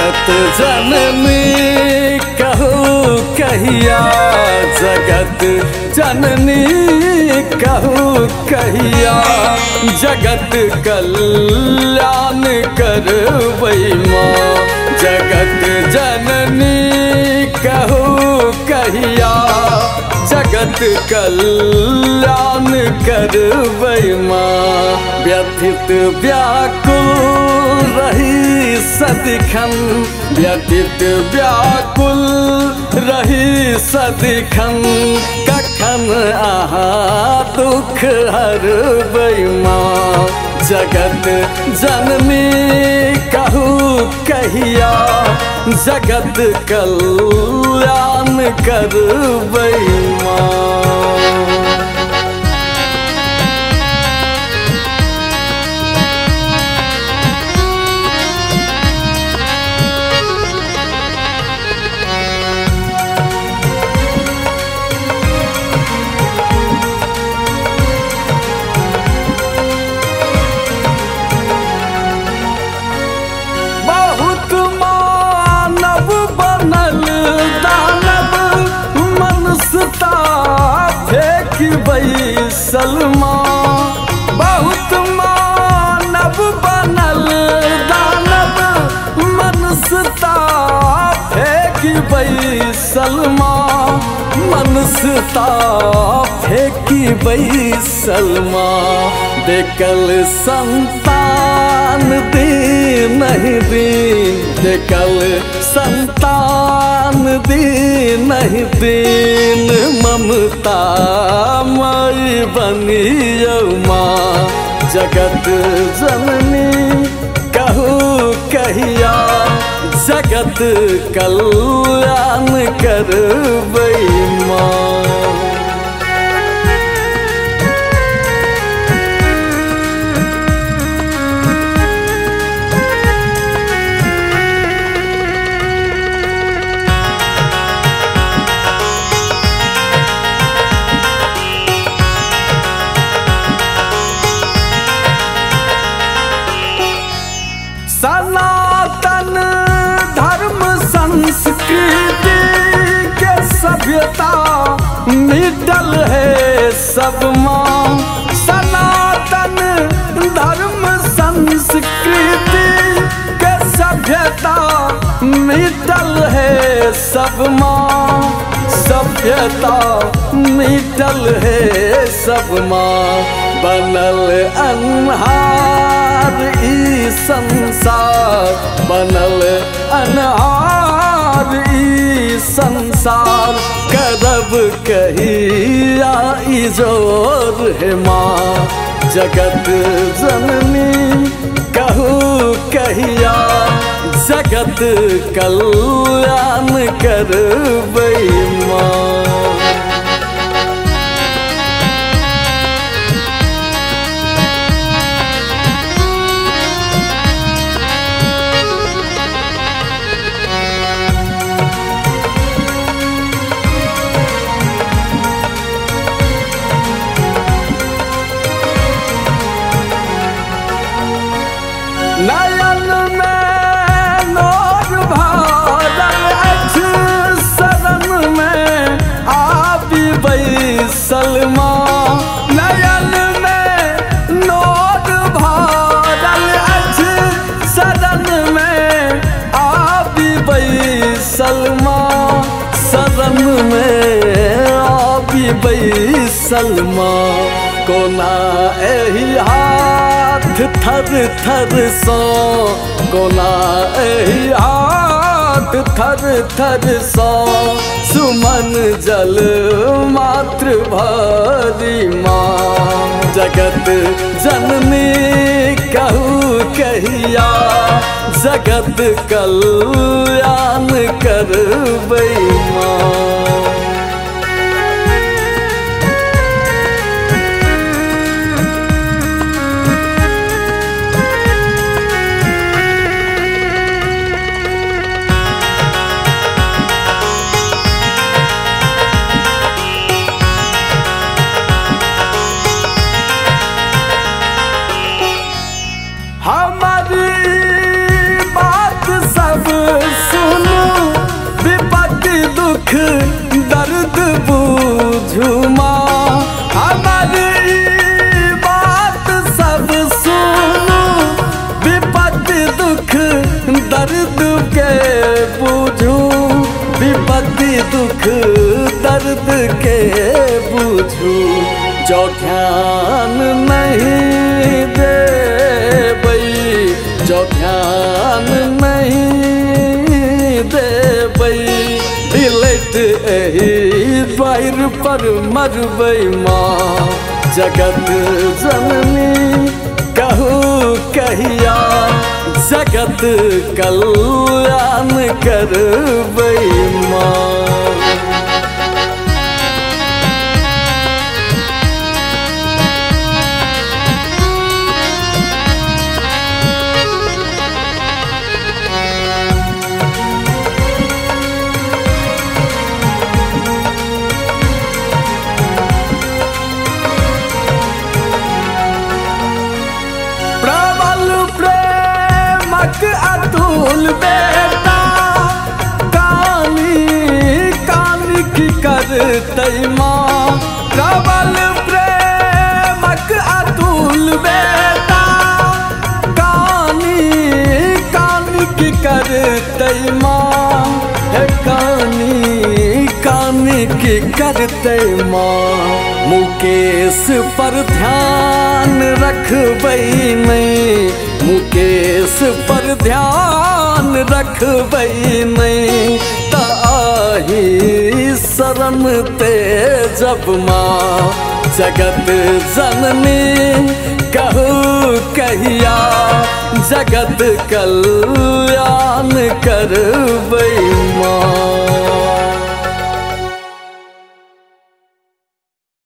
जगत जननी कहूँ कहिया, जगत जननी कहूँ कहिया, जगत कल्याण करवै माँ। जगत जननी कहूँ कहिया, जगत कल्याण करवै माँ। व्यथित व्याकुल रही सदिखन, व्यथित व्याकुल रही सदिखन, कखन अहाँ दुख हरवै माँ। जगत जननी कहूँ कहिया, जगत कल्याण करवै माँ। सलमा बहुत मानव बनल दानव, मनसता फेंक बैसलमा, मनसता फेंक बैसलमा। देखल संतान दीन नहीं दीन, देखल संतान दीन नहीं दीन, ममता मई बनियौ माँ। जगत जननी कहूँ कहिया, जगत कल्याण करवै माँ। सनातन धर्म संस्कृति के सभ्यता मिटल है सब माँ। सनातन धर्म संस्कृति के सभ्यता मिटल है सब माँ। सभ्यता मिटल है सब माँ। बनल अन्हार ई संसार, बनल अन्हार ई संसार, करब कहिया ई जोर है माँ। जगत जननी कहूँ कहिया, जगत कल्याण करवै माँ। नयन में नोर भरल अछि, शरण में आबि बैसल माँ। नयन में नोर भरल अछि, शरण में आबि बैसल माँ। शरण में आबि बैसल माँ। कोना एहि हाथ थर थर सो, कोना एहि हाथ थर थर सो, सुमन जल मात्र भरी माँ। जगत जननी कहूँ कहिया, जगत कल्याण करवै माँ। हमारी बात सब केहू जो ध्यान नहीं देबै, जो ध्यान नहीं देबै, डिलैट एही द्वार पर मरबै माँ जगत जननी कहू कहिया जगत कल्याण करबै माँ। अतुल बेटा कानी कानी की करतै माँ, प्रबल प्रेमक अतुल बेटा कानी कानी की करतै माँ, हे कानी कानी की करतै माँ। मुकेश पर ध्यान रखबै नहीं, मुकेश पर ध्यान रखबै नहीं, ताही शरण ते जब माँ जगत जननी कहू कहिया जगत कल्याण करबै।